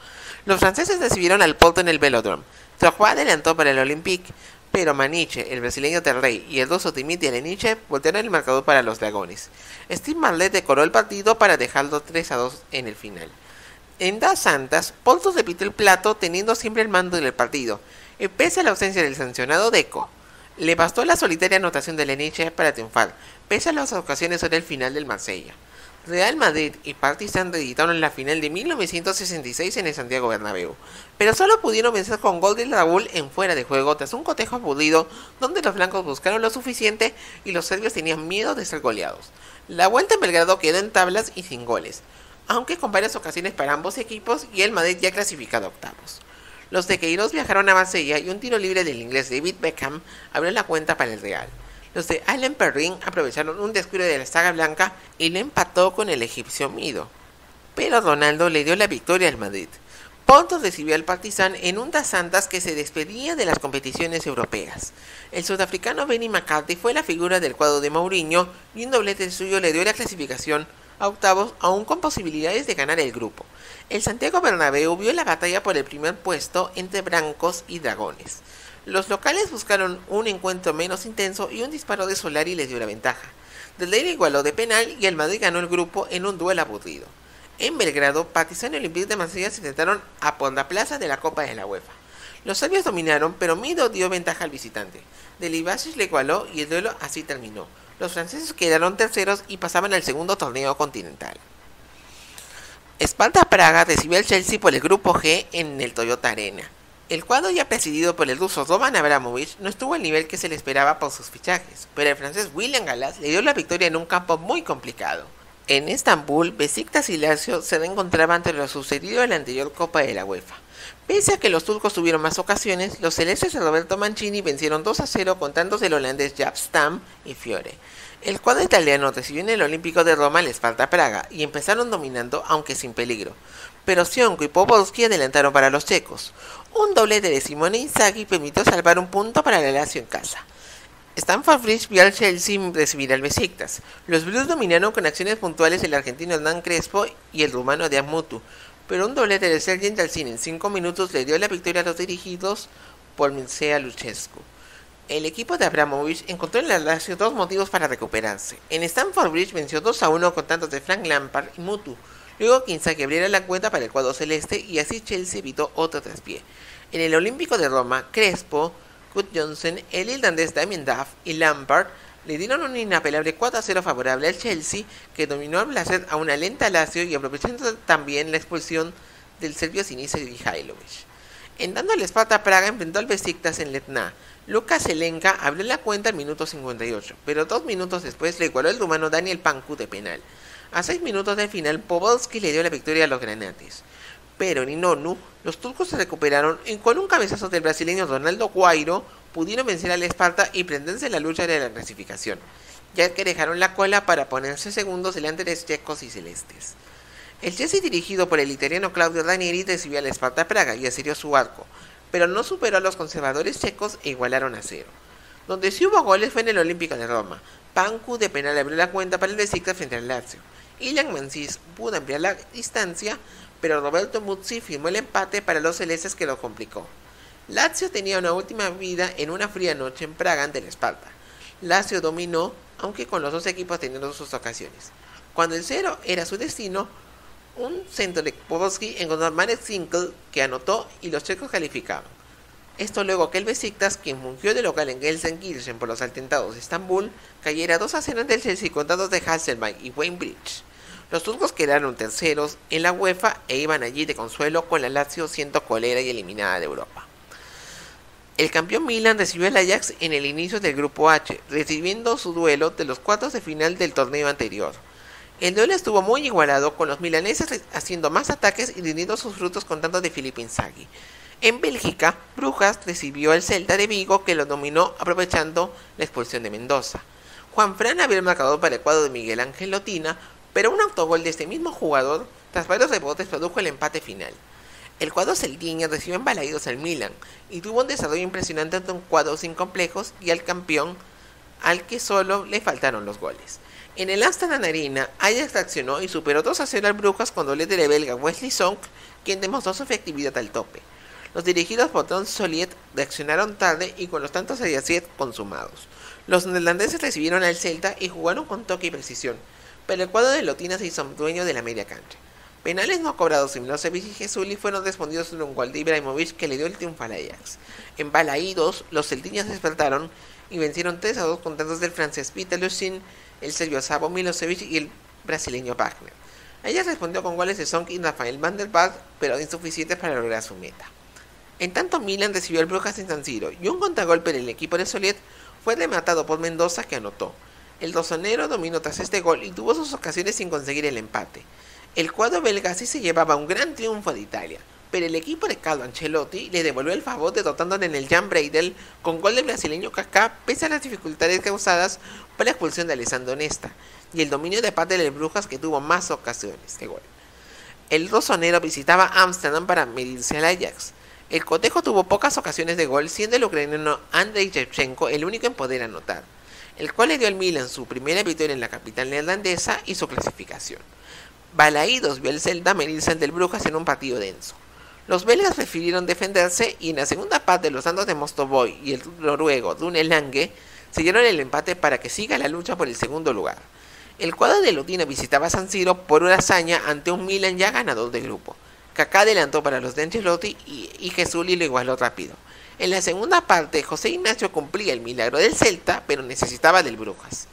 Los franceses recibieron al Porto en el Velódromo. Drogba adelantó para el Olympique, pero Maniche, el brasileño Terrey y el ruso Dimitri Aleniche voltearon el marcador para los dragones. Steve Marlet decoró el partido para dejarlo 3-2 en el final. En Das Santas, Porto repitió el plato teniendo siempre el mando del partido, y pese a la ausencia del sancionado Deco, le bastó la solitaria anotación de Aleniche para triunfar, pese a las ocasiones sobre el final del Marsella. Real Madrid y Partizan reeditaron la final de 1966 en el Santiago Bernabéu, pero solo pudieron vencer con gol de Raúl en fuera de juego tras un cotejo aburrido donde los blancos buscaron lo suficiente y los serbios tenían miedo de ser goleados. La vuelta en Belgrado quedó en tablas y sin goles, aunque con varias ocasiones para ambos equipos y el Madrid ya clasificado a octavos. Los de Queiroz viajaron a Marsella y un tiro libre del inglés David Beckham abrió la cuenta para el Real. Los de Alain Perrin aprovecharon un descuido de la saga blanca y le empató con el egipcio Mido. Pero Ronaldo le dio la victoria al Madrid. Porto recibió al Partizan en un Das Santas que se despedía de las competiciones europeas. El sudafricano Benny McCarthy fue la figura del cuadro de Mourinho y un doblete suyo le dio la clasificación a octavos aún con posibilidades de ganar el grupo. El Santiago Bernabéu vio la batalla por el primer puesto entre blancos y dragones. Los locales buscaron un encuentro menos intenso y un disparo de Solari les dio la ventaja. Deldeira igualó de penal y el Madrid ganó el grupo en un duelo aburrido. En Belgrado, Partizan y Olympique de Marsella se enfrentaron a por la plaza de la Copa de la UEFA. Los serbios dominaron, pero Mido dio ventaja al visitante. Delibasic le igualó y el duelo así terminó. Los franceses quedaron terceros y pasaban al segundo torneo continental. Sparta Praga recibió al Chelsea por el grupo G en el Toyota Arena. El cuadro ya presidido por el ruso Roman Abramovich no estuvo al nivel que se le esperaba por sus fichajes, pero el francés William Gallas le dio la victoria en un campo muy complicado. En Estambul, Besiktas y Lazio se reencontraban ante lo sucedido en la anterior Copa de la UEFA. Pese a que los turcos tuvieron más ocasiones, los celestes de Roberto Mancini vencieron 2-0 con tantos del holandés Jaap Stam y Fiore. El cuadro italiano recibió en el Olímpico de Roma al Sparta Praga y empezaron dominando aunque sin peligro, pero Sionko y Poborski adelantaron para los checos. Un doblete de Simone Inzaghi permitió salvar un punto para la Lazio en casa. Stamford Bridge vio al Chelsea recibir al Besiktas. Los Blues dominaron con acciones puntuales el argentino Hernán Crespo y el rumano Adrian Mutu, pero un doblete de Sergei Dalcin en 5 minutos le dio la victoria a los dirigidos por Mircea Lucescu. El equipo de Abramovich encontró en la Lazio dos motivos para recuperarse. En Stamford Bridge venció 2-1 con tantos de Frank Lampard y Mutu, luego que Inzaghi abriera la cuenta para el cuadro celeste y así Chelsea evitó otro traspié. En el Olímpico de Roma, Crespo, Kurt Johnson, el irlandés Damien Duff y Lampard le dieron un inapelable 4-0 favorable al Chelsea, que dominó al Blazer a una lenta Lazio y aprovechando también la expulsión del serbio Sinisa Mihajlovic. En tanto el Sparta Praga enfrentó al Besiktas en Letná. Luka Zelenka abrió la cuenta al minuto 58, pero 2 minutos después le igualó el rumano Daniel Pancu de penal. A 6 minutos del final, Pobolski le dio la victoria a los granates. Pero en Inonu, los turcos se recuperaron y con un cabezazo del brasileño Ronaldo Guairo pudieron vencer al Sparta y prenderse la lucha de la clasificación, ya que dejaron la cola para ponerse segundos delante de checos y celestes. El Chelsea, dirigido por el italiano Claudio Ranieri, recibió al Sparta Praga y asedió su arco, pero no superó a los conservadores checos e igualaron a 0. Donde sí hubo goles fue en el Olímpico de Roma. Panku de penal abrió la cuenta para el Besiktas frente al Lazio. Ilan Mancis pudo ampliar la distancia, pero Roberto Muzzi firmó el empate para los celestes, que lo complicó. Lazio tenía una última vida en una fría noche en Praga ante el Sparta. Lazio dominó, aunque con los dos equipos teniendo sus ocasiones. Cuando el 0 era su destino, un centro de Pobolski encontró a Marek Zinkel, que anotó y los checos calificaban. Esto luego que el Besiktas, quien fungió de local en Gelsenkirchen por los atentados de Estambul, cayera 2-0 ante el Chelsea con dados de Hasselbank y Wayne Bridge. Los turcos quedaron terceros en la UEFA e iban allí de consuelo, con la Lazio siendo colera y eliminada de Europa. El campeón Milan recibió al Ajax en el inicio del grupo H, recibiendo su duelo de los cuartos de final del torneo anterior. El duelo estuvo muy igualado, con los milaneses haciendo más ataques y rindiendo sus frutos con tanto de Filippo Inzaghi. En Bélgica, Brujas recibió al Celta de Vigo, que lo dominó aprovechando la expulsión de Mendoza. Juan Fran había marcado para el cuadro de Miguel Ángel Lotina, pero un autogol de este mismo jugador, tras varios rebotes, produjo el empate final. El cuadro celtiño recibió en Balaidos al Milan y tuvo un desarrollo impresionante ante un cuadro sin complejos y al campeón, al que solo le faltaron los goles. En el Amsterdam Arena, Ajax reaccionó y superó 2-0 al Brujas con doblete de belga Wesley Sonk, quien demostró su efectividad al tope. Los dirigidos por Don Soliet reaccionaron tarde y con los tantos de Yacet consumados. Los neerlandeses recibieron al Celta y jugaron con toque y precisión, pero el cuadro de Lotina se hizo dueño de la media cancha. Penales no cobrados en Milosevic y Jesuli fueron respondidos por un gol de Ibrahimovic, que le dio el triunfo al Ajax. En Balaidos, los celtiños despertaron y vencieron 3-2 con tantos del francés Peter Luchin, el serbio Savo Milosevic y el brasileño Wagner. Ajax respondió con goles de Sonk y Rafael van der Vaart, pero insuficientes para lograr su meta. En tanto, Milan recibió al Brujas en San Siro y un contragolpe del equipo de Soliet fue rematado por Mendoza, que anotó. El rosonero dominó tras este gol y tuvo sus ocasiones sin conseguir el empate. El cuadro belga sí se llevaba un gran triunfo de Italia, pero el equipo de Carlo Ancelotti le devolvió el favor derrotándole en el Jan Breydel con gol del brasileño Kaká, pese a las dificultades causadas por la expulsión de Alessandro Nesta y el dominio de parte del Brujas, que tuvo más ocasiones de gol. El rosonero visitaba Ámsterdam para medirse al Ajax. El cotejo tuvo pocas ocasiones de gol, siendo el ucraniano Andrei Shevchenko el único en poder anotar, el cual le dio al Milan su primera victoria en la capital neerlandesa y su clasificación. Balaidos vio al Celta medirse ante el Brujas en un partido denso. Los belgas prefirieron defenderse y en la segunda parte los santos de Mostovoy y el noruego Rune Lange siguieron el empate para que siga la lucha por el segundo lugar. El cuadro de Lotina visitaba San Siro por una hazaña ante un Milan ya ganador de grupo. Kaká adelantó para los de Ancelotti y Jesuli lo igualó rápido. En la segunda parte, José Ignacio cumplía el milagro del Celta, pero necesitaba del Brujas.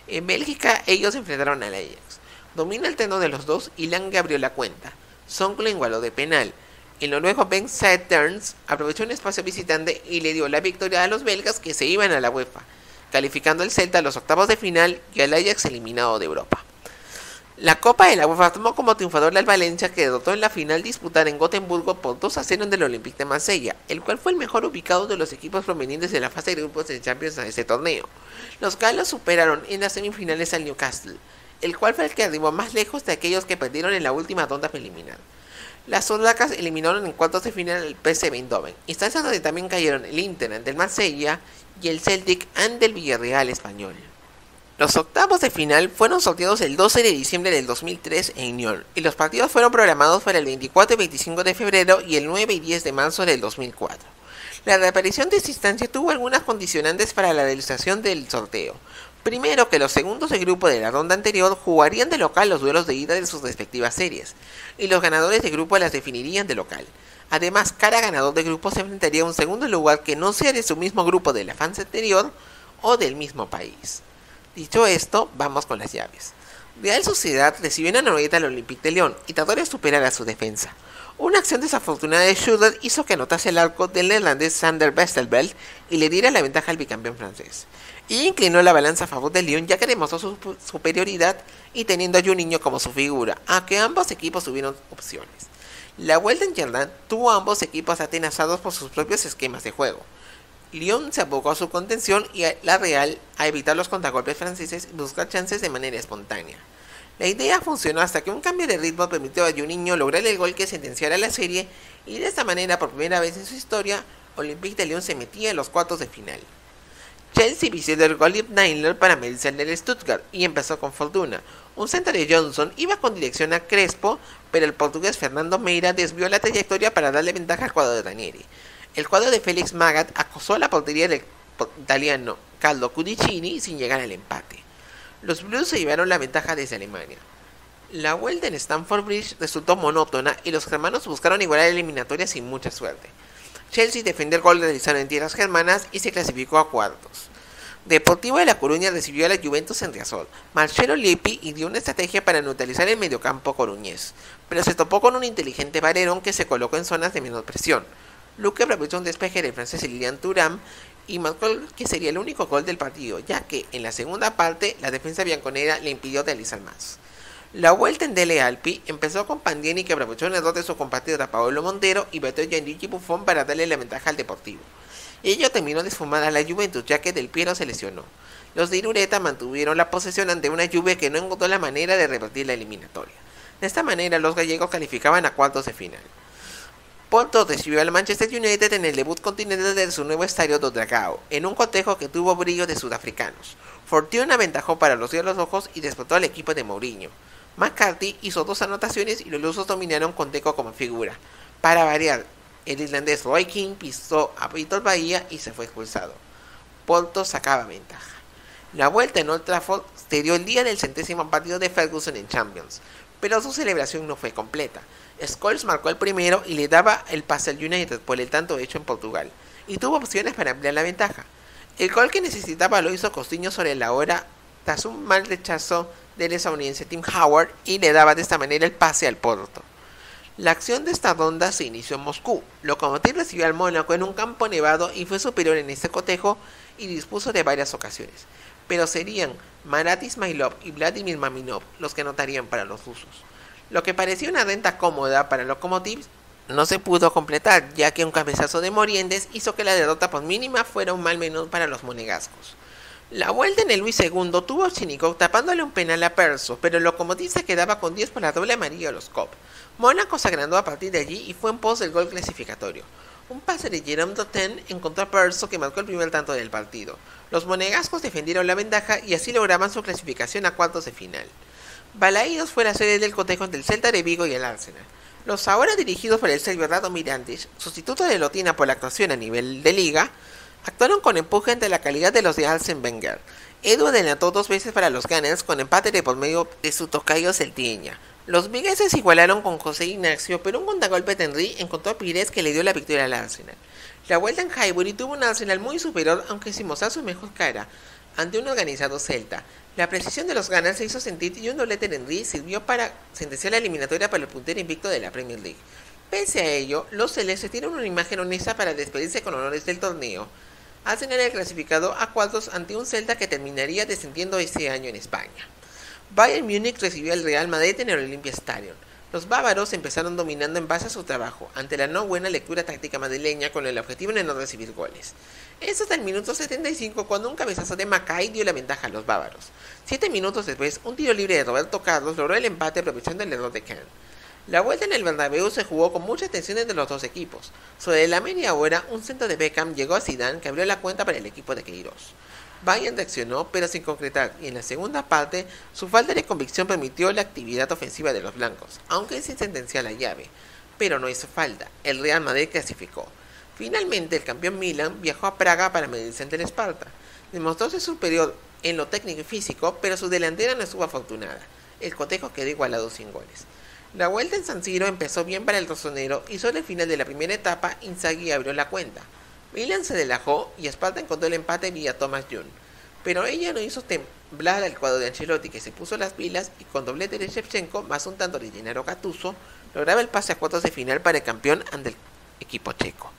En Bélgica, ellos se enfrentaron al Ajax. Domina el terreno de los dos y Lange abrió la cuenta. Sonk lo igualó de penal. El noruego Ben Saeterns aprovechó un espacio visitante y le dio la victoria a los belgas, que se iban a la UEFA, calificando al Celta a los octavos de final y al Ajax eliminado de Europa. La Copa de la UEFA tomó como triunfador al Valencia, que derrotó en la final disputada en Gotemburgo por 2-0 del Olympique de Marsella, el cual fue el mejor ubicado de los equipos provenientes de la fase de grupos de Champions a este torneo. Los galos superaron en las semifinales al Newcastle, el cual fue el que arribó más lejos de aquellos que perdieron en la última ronda preliminar. Las solacas eliminaron en cuartos de final al PSV Eindhoven, instancia donde también cayeron el Inter ante el Marsella y el Celtic ante el Villarreal español. Los octavos de final fueron sorteados el 12 de diciembre del 2003 en Nyon, y los partidos fueron programados para el 24 y 25 de febrero y el 9 y 10 de marzo del 2004. La reaparición de esta instancia tuvo algunas condicionantes para la realización del sorteo. Primero, que los segundos de grupo de la ronda anterior jugarían de local los duelos de ida de sus respectivas series, y los ganadores de grupo las definirían de local. Además, cada ganador de grupo se enfrentaría a un segundo lugar que no sea de su mismo grupo de la fase anterior o del mismo país. Dicho esto, vamos con las llaves. Real Sociedad recibió una novedad al Olympique de Lyon y trató de superar a su defensa. Una acción desafortunada de Schröder hizo que anotase el arco del neerlandés Sander Westerveld y le diera la ventaja al bicampeón francés. Y inclinó la balanza a favor de Lyon, ya que demostró su superioridad y teniendo a Juninho como su figura, aunque ambos equipos tuvieron opciones. La vuelta en Jordan tuvo a ambos equipos atenazados por sus propios esquemas de juego. Lyon se abocó a su contención y la Real a evitar los contragolpes franceses y buscar chances de manera espontánea. La idea funcionó hasta que un cambio de ritmo permitió a Juninho lograr el gol que sentenciara la serie y de esta manera, por primera vez en su historia, Olympique de Lyon se metía en los cuartos de final. Chelsea vistió del Gottlieb Daimler para medirse al del Stuttgart y empezó con fortuna. Un centro de Johnson iba con dirección a Crespo, pero el portugués Fernando Meira desvió la trayectoria para darle ventaja al cuadro de Ranieri. El cuadro de Félix Magath acosó la portería del italiano Carlo Cudicini sin llegar al empate. Los Blues se llevaron la ventaja desde Alemania. La vuelta en Stamford Bridge resultó monótona y los germanos buscaron igualar la eliminatoria sin mucha suerte. Chelsea defendió el gol realizado en tierras germanas y se clasificó a cuartos. Deportivo de La Coruña recibió a la Juventus en Riazor. Marcelo Lippi ideó una estrategia para neutralizar el mediocampo coruñés, pero se topó con un inteligente Varerón que se colocó en zonas de menor presión. Luque aprovechó un despeje del francés Lilian Thuram y marcó el que sería el único gol del partido, ya que en la segunda parte la defensa bianconera le impidió realizar más. La vuelta en Dele Alpi empezó con Pandiani, que aprovechó un error de su compatriota Paolo Montero y batió a Gianluigi Buffon para darle la ventaja al Deportivo. Ello terminó desfumada a la Juventus, ya que Del Piero se lesionó. Los de Irureta mantuvieron la posesión ante una Juve que no encontró la manera de revertir la eliminatoria. De esta manera los gallegos calificaban a cuartos de final. Porto recibió al Manchester United en el debut continental de su nuevo estadio do Dragao, en un cotejo que tuvo brillo de sudafricanos. Fortuna aventajó para los Diablos Rojos y despertó al equipo de Mourinho. McCarthy hizo 2 anotaciones y los lusos dominaron con Deco como figura. Para variar, el irlandés Roy Keane pisó a Vitor Bahía y se fue expulsado. Porto sacaba ventaja. La vuelta en Old Trafford se dio el día del 100º partido de Ferguson en Champions, pero su celebración no fue completa. Scholes marcó el primero y le daba el pase al United por el tanto hecho en Portugal, y tuvo opciones para ampliar la ventaja. El gol que necesitaba lo hizo Coutinho sobre la hora tras un mal rechazo del estadounidense Tim Howard y le daba de esta manera el pase al Porto. La acción de esta ronda se inició en Moscú. Lokomotiv recibió al Mónaco en un campo nevado y fue superior en este cotejo y dispuso de varias ocasiones, pero serían Marat Ismailov y Vladimir Maminov los que anotarían para los rusos. Lo que parecía una renta cómoda para Lokomotiv no se pudo completar, ya que un cabezazo de Morientes hizo que la derrota por mínima fuera un mal menú para los monegascos. La vuelta en el Luis II tuvo a Chinikov tapándole un penal a Perso, pero el Lokomotiv se quedaba con 10 por la doble amarilla de los Kop. Mónaco se agrandó a partir de allí y fue en pos del gol clasificatorio. Un pase de Jérôme Doten encontró a Perso, que marcó el primer tanto del partido. Los monegascos defendieron la ventaja y así lograban su clasificación a cuartos de final. Balaídos fue la sede del cotejo entre el Celta de Vigo y el Arsenal. Los ahora dirigidos por el serbio Rado Mirandic, sustituto de Lotina por la actuación a nivel de liga, actuaron con empuje ante la calidad de los de Arsene Wenger. Edu adelantó 2 veces para los Gunners con empate de por medio de su tocayo celtieña. Los vigueses igualaron con José Ignacio, pero un contragolpe de Henry encontró a Pires, que le dio la victoria al Arsenal. La vuelta en Highbury tuvo un Arsenal muy superior, aunque sin mostrar su mejor cara, ante un organizado Celta. La precisión de los Gunners se hizo sentir y un doblete de Henry sirvió para sentenciar la eliminatoria para el puntero invicto de la Premier League. Pese a ello, los celestes tienen una imagen honesta para despedirse con honores del torneo. Arsenal era clasificado a cuartos ante un Celta que terminaría descendiendo ese año en España. Bayern Múnich recibió al Real Madrid en el Olympia Stadium. Los bávaros empezaron dominando en base a su trabajo, ante la no buena lectura táctica madrileña, con el objetivo de no recibir goles. Eso hasta el minuto 75, cuando un cabezazo de Mackay dio la ventaja a los bávaros. 7 minutos después, un tiro libre de Roberto Carlos logró el empate aprovechando el error de Kahn. La vuelta en el Bernabéu se jugó con mucha tensión entre los dos equipos. Sobre la media hora, un centro de Beckham llegó a Zidane, que abrió la cuenta para el equipo de Queiroz. Bayern reaccionó, pero sin concretar, y en la segunda parte, su falta de convicción permitió la actividad ofensiva de los blancos, aunque sin sentenciar la llave. Pero no hizo falta, el Real Madrid clasificó. Finalmente, el campeón Milan viajó a Praga para medirse ante el Sparta. Demostró ser superior en lo técnico y físico, pero su delantera no estuvo afortunada. El cotejo quedó igualado sin goles. La vuelta en San Siro empezó bien para el rosonero y sobre el final de la primera etapa, Inzaghi abrió la cuenta. Milan se relajó y Sparta encontró el empate vía Thomas Jung, pero ella no hizo Vlad al cuadro de Ancelotti, que se puso las pilas y con doblete de Shevchenko más un tanto de Gennaro Gattuso lograba el pase a cuartos de final para el campeón ante el equipo checo.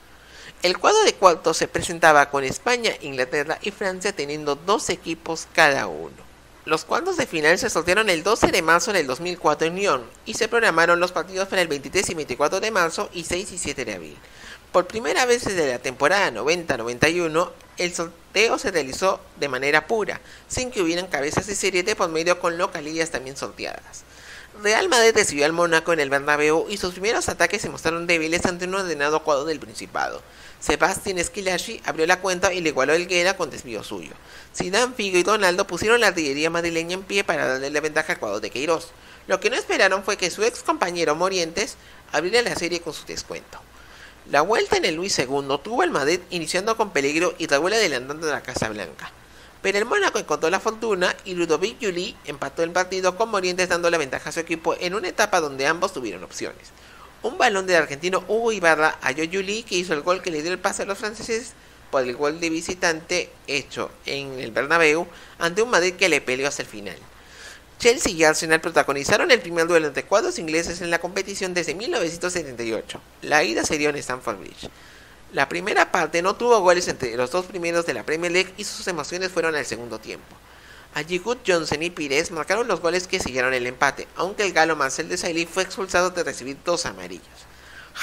El cuadro de cuartos se presentaba con España, Inglaterra y Francia teniendo 2 equipos cada uno. Los cuartos de final se sortearon el 12 de marzo del 2004 en Lyon y se programaron los partidos para el 23 y 24 de marzo y 6 y 7 de abril. Por primera vez desde la temporada 90-91, el sorteo se realizó de manera pura, sin que hubieran cabezas de serie de por medio con localías también sorteadas. Real Madrid recibió al Mónaco en el Bernabéu y sus primeros ataques se mostraron débiles ante un ordenado cuadro del Principado. Sebastián Squillaci abrió la cuenta y le igualó a Helguera con desvío suyo. Zidane, Figo y Ronaldo pusieron la artillería madrileña en pie para darle la ventaja al cuadro de Queiroz. Lo que no esperaron fue que su ex compañero Morientes abriera la serie con su descuento. La vuelta en el Luis II tuvo al Madrid iniciando con peligro y Raúl adelantando a la Casa Blanca. Pero el Mónaco encontró la fortuna y Ludovic Giuly empató el partido con Morientes dando la ventaja a su equipo en una etapa donde ambos tuvieron opciones. Un balón del argentino Hugo Ibarra halló Giuly, que hizo el gol que le dio el pase a los franceses por el gol de visitante hecho en el Bernabéu ante un Madrid que le peleó hasta el final. Chelsea y Arsenal protagonizaron el primer duelo entre cuadros ingleses en la competición desde 1978. La ida se dio en Stamford Bridge. La primera parte no tuvo goles entre los dos primeros de la Premier League y sus emociones fueron al segundo tiempo. Allí Good Johnson y Pires marcaron los goles que siguieron el empate, aunque el galo Marcel Desailly fue expulsado de recibir 2 amarillos.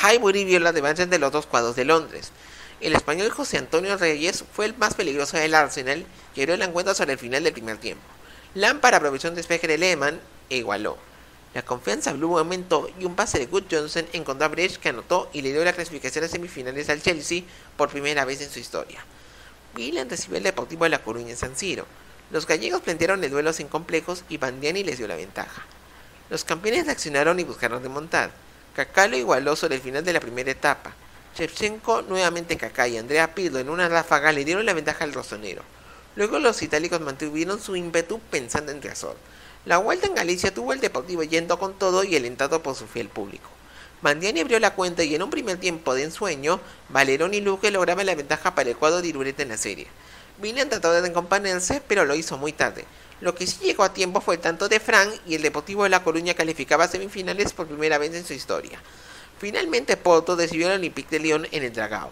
Highbury vio la revancha de los dos cuadros de Londres. El español José Antonio Reyes fue el más peligroso del Arsenal y abrió el encuentro sobre el final del primer tiempo. Lampard aprovechó un despeje de Lehmann e igualó. La confianza blue aumentó y un pase de Good Johnson encontró a Brecht, que anotó y le dio la clasificación a semifinales al Chelsea por primera vez en su historia. Milan recibió el Deportivo de La Coruña en San Siro. Los gallegos plantearon el duelo sin complejos y Bandiani les dio la ventaja. Los campeones reaccionaron y buscaron remontar. Kaká lo igualó sobre el final de la primera etapa. Shevchenko, nuevamente Kaká y Andrea Pirlo en una ráfaga le dieron la ventaja al rosonero. Luego los itálicos mantuvieron su ímpetu pensando en Riazor. La vuelta en Galicia tuvo el Deportivo yendo con todo y alentado por su fiel público. Bandiani abrió la cuenta y en un primer tiempo de ensueño, Valerón y Luque lograban la ventaja para el cuadro de Irureta en la serie. Milan trató de recomponerse, pero lo hizo muy tarde. Lo que sí llegó a tiempo fue el tanto de Fran y el Deportivo de La Coruña calificaba a semifinales por primera vez en su historia. Finalmente Porto recibió al Olympique de Lyon en el Dragao.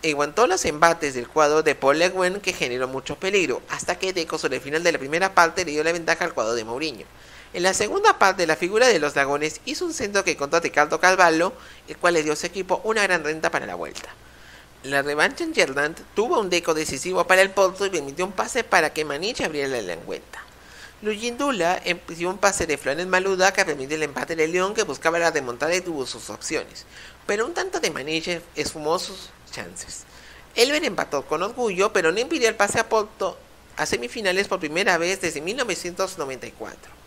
Aguantó los embates del cuadro de Paul Le Guen, que generó mucho peligro, hasta que Deco sobre el final de la primera parte le dio la ventaja al cuadro de Mourinho. En la segunda parte, la figura de los dragones hizo un centro que encontró a Ricardo Carvalho, el cual le dio a su equipo una gran renta para la vuelta. La revancha en Gerland tuvo un Deco decisivo para el Porto y permitió un pase para que Maniche abriera la cuenta. Luigi Ndula empezó un pase de Florent Malouda que permitió el empate de León, que buscaba la remontada y tuvo sus opciones, pero un tanto de Maniche esfumó sus chances. Elber empató con orgullo, pero no impidió el pase a Porto a semifinales por primera vez desde 1994.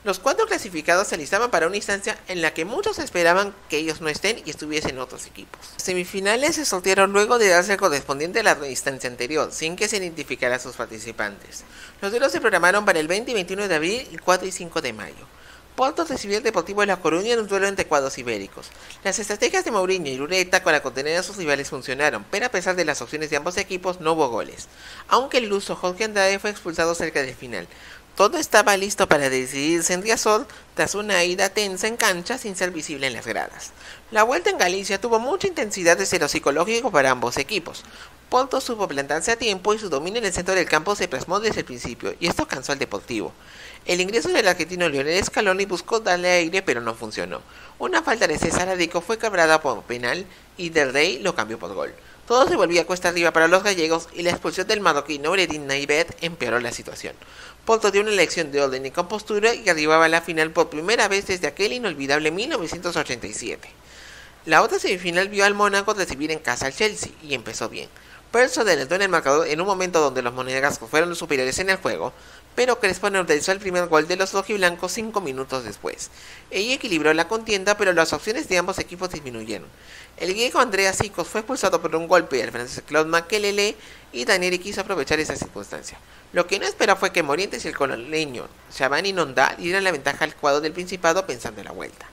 Los 4 clasificados se alistaban para una instancia en la que muchos esperaban que ellos no estén y estuviesen otros equipos. Las semifinales se sortearon luego de darse el correspondiente a la instancia anterior, sin que se identificara a sus participantes. Los duelos se programaron para el 20 y 21 de abril y 4 y 5 de mayo. Porto recibió el Deportivo de La Coruña en un duelo entre cuadros ibéricos. Las estrategias de Mourinho y Irureta para contener a sus rivales funcionaron, pero a pesar de las opciones de ambos equipos no hubo goles, aunque el luso Jorge Andrade fue expulsado cerca del final. Todo estaba listo para decidirse en Riazor tras una ida tensa en cancha sin ser visible en las gradas. La vuelta en Galicia tuvo mucha intensidad desde lo psicológico para ambos equipos. Porto supo plantarse a tiempo y su dominio en el centro del campo se plasmó desde el principio, y esto cansó al Deportivo. El ingreso del argentino Lionel Scaloni buscó darle aire, pero no funcionó. Una falta de César Adico fue cobrada por penal y Del Rey lo cambió por gol. Todo se volvía cuesta arriba para los gallegos y la expulsión del marroquí Noureddin Naibet empeoró la situación. Porto dio una lección de orden y compostura y arribaba a la final por primera vez desde aquel inolvidable 1987. La otra semifinal vio al Mónaco recibir en casa al Chelsea y empezó bien. Perso adelantó en el marcador en un momento donde los monegascos fueron los superiores en el juego, pero Crespo neutralizó el primer gol de los rojiblancos 5 minutos después. Ella equilibró la contienda, pero las opciones de ambos equipos disminuyeron. El griego Andreas Sikos fue expulsado por un golpe al francés Claude Makelele y Danieri quiso aprovechar esa circunstancia. Lo que no esperó fue que Morientes y el cololeño Shabani Nonda dieran la ventaja al cuadro del Principado pensando en la vuelta.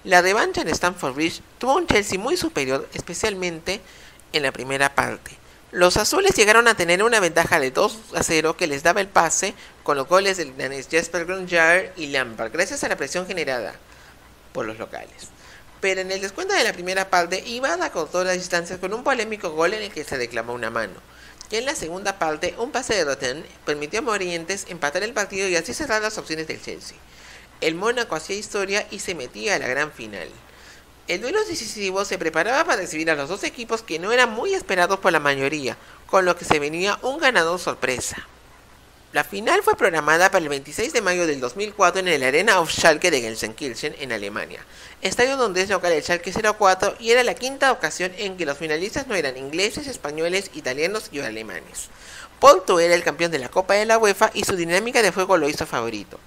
La revancha en Stamford Bridge tuvo un Chelsea muy superior, especialmente en la primera parte, Los azules llegaron a tener una ventaja de 2-0 que les daba el pase con los goles del danés Jesper Grøndahl y Lampard, gracias a la presión generada por los locales. Pero en el descuento de la primera parte, Ivan acortó las distancias con un polémico gol en el que se reclamó una mano. Y en la segunda parte, un pase de Roten permitió a Morientes empatar el partido y así cerrar las opciones del Chelsea. El Mónaco hacía historia y se metía a la gran final. El duelo decisivo se preparaba para recibir a los dos equipos que no eran muy esperados por la mayoría, con lo que se venía un ganador sorpresa. La final fue programada para el 26 de mayo del 2004 en el Arena auf Schalke de Gelsenkirchen, en Alemania, estadio donde es local el Schalke 04, y era la quinta ocasión en que los finalistas no eran ingleses, españoles, italianos y alemanes. Porto era el campeón de la Copa de la UEFA y su dinámica de juego lo hizo favorito.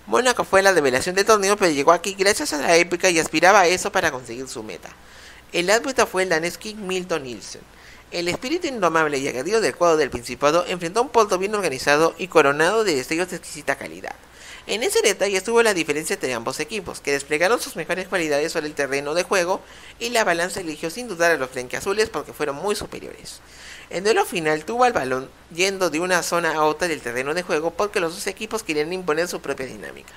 Mónaco fue la revelación del torneo, pero llegó aquí gracias a la épica y aspiraba a eso para conseguir su meta. El árbitro fue el danés Kim Milton Nielsen. El espíritu indomable y aguerrido del cuadro del Principado enfrentó a un Porto bien organizado y coronado de destellos de exquisita calidad. En ese detalle estuvo la diferencia entre ambos equipos, que desplegaron sus mejores cualidades sobre el terreno de juego, y la balanza eligió sin dudar a los blanquiazules porque fueron muy superiores. El duelo final tuvo al balón yendo de una zona a otra del terreno de juego porque los dos equipos querían imponer su propia dinámica.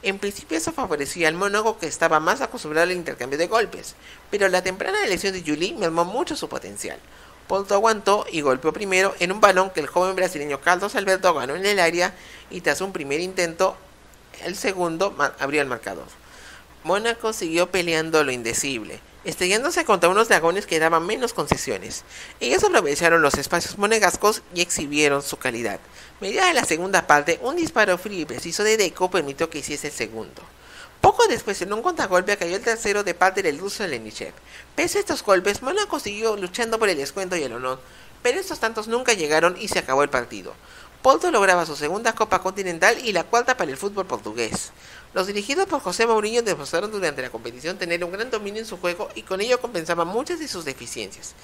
En principio eso favorecía al Mónaco, que estaba más acostumbrado al intercambio de golpes, pero la temprana elección de Juli mermó mucho su potencial. Porto aguantó y golpeó primero en un balón que el joven brasileño Carlos Alberto ganó en el área, y tras un primer intento, el segundo abrió el marcador. Mónaco siguió peleando lo indecible, estrellándose contra unos dragones que daban menos concesiones. Ellos aprovecharon los espacios monegascos y exhibieron su calidad. Mediada la segunda parte, un disparo frío y preciso de Deco permitió que hiciese el segundo. Poco después, en un contragolpe, cayó el tercero de parte del ruso Lenichev. Pese a estos golpes, Mónaco siguió luchando por el descuento y el honor, pero estos tantos nunca llegaron y se acabó el partido. Porto lograba su segunda Copa Continental y la cuarta para el fútbol portugués. Los dirigidos por José Mourinho demostraron durante la competición tener un gran dominio en su juego y con ello compensaban muchas de sus deficiencias.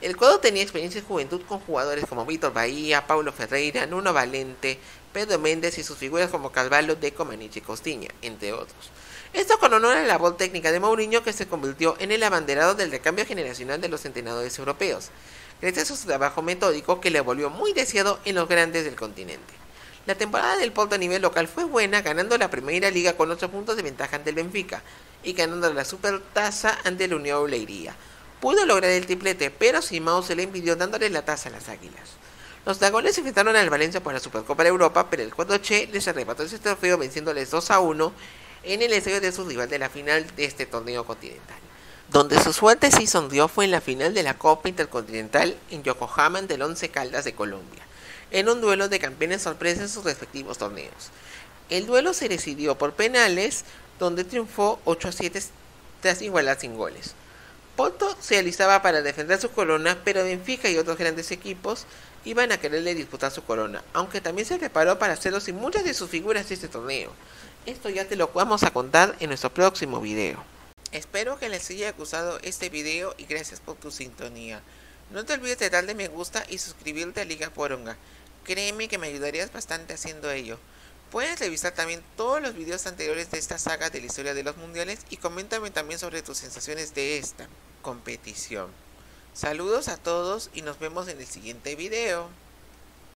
El cuadro tenía experiencia en juventud con jugadores como Vítor Bahía, Paulo Ferreira, Nuno Valente, Pedro Méndez y sus figuras como Carvalho, Deco, Maniche y Costiña, entre otros. Esto con honor a la labor técnica de Mourinho, que se convirtió en el abanderado del recambio generacional de los entrenadores europeos, gracias a su trabajo metódico que le volvió muy deseado en los grandes del continente. La temporada del Porto a nivel local fue buena, ganando la Primera Liga con 8 puntos de ventaja ante el Benfica y ganando la Supertaza ante la Unión Leiria. Pudo lograr el triplete, pero Simao se le impidió dándole la taza a las Águilas. Los dragones se enfrentaron al Valencia por la Supercopa de Europa, pero el cuadro Che les arrebató ese trofeo venciéndoles 2-1 en el estadio de su rival de la final de este torneo continental. Donde su suerte sí sonrió fue en la final de la Copa Intercontinental en Yokohama ante el Once Caldas de Colombia, en un duelo de campeones sorpresa en sus respectivos torneos. El duelo se decidió por penales, donde triunfó 8-7 tras igualar sin goles. Porto se alistaba para defender su corona, pero Benfica y otros grandes equipos iban a quererle disputar su corona, aunque también se preparó para hacerlo sin muchas de sus figuras de este torneo. Esto ya te lo vamos a contar en nuestro próximo video. Espero que les haya gustado este video y gracias por tu sintonía. No te olvides de darle me gusta y suscribirte a Liga Poronga. Créeme que me ayudarías bastante haciendo ello. Puedes revisar también todos los videos anteriores de esta saga de la historia de los mundiales y coméntame también sobre tus sensaciones de esta competición. Saludos a todos y nos vemos en el siguiente video.